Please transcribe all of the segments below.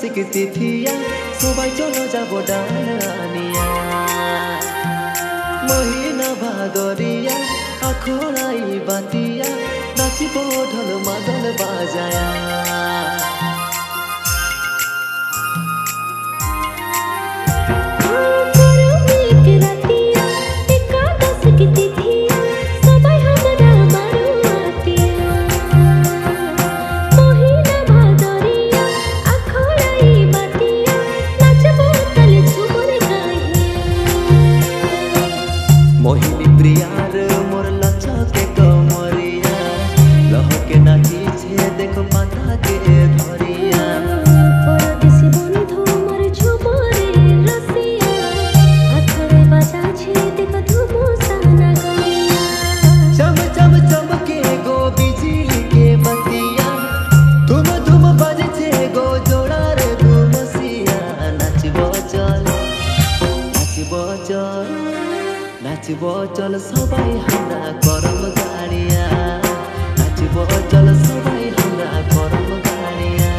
একাদশী তিথিয়া সবাই চলো যাব ডানিয়া মহিনা ভাদরিয়া আখড়াই বাতিয়া নাচিব ঢোল মাদল বাজায়া मोहिनी प्रियार मोर लचके कमरिया लहके नाची छे देखो पाता के धरिया परदेसी बंधु मोर झुमरे रसिया आखरे बाजा छे देखो धुमो साना गइया चम चम चमके गो बिजली के बतिया धुम धुम बजे छे गो जोड़ार धुमसिया नाचबो चल नाचबो चल सबाई हमरा करम गाड़िया नाचबो चल सबाई हमरा करम गाड़िया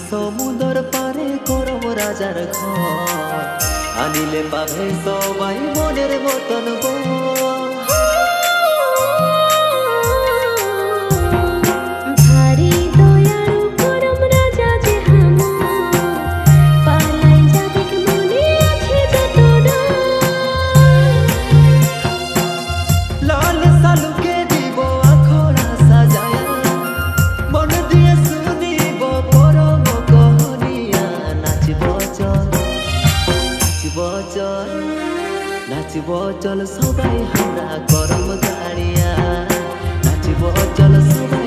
সমুদর পারে করব রাজার ঘর আনিলে পাবে সবাই মনের মতন ভারী দয়ালু করম রাজা যে পালাই যাবে মনে আছে যত লাল সালুকে দিব আখড়া সাজায়া মন দিয়ে শুনিব পরম কহনিয়া নাচব চল সবাই हमरा করম গাড়িয়া নাচব চল সবাই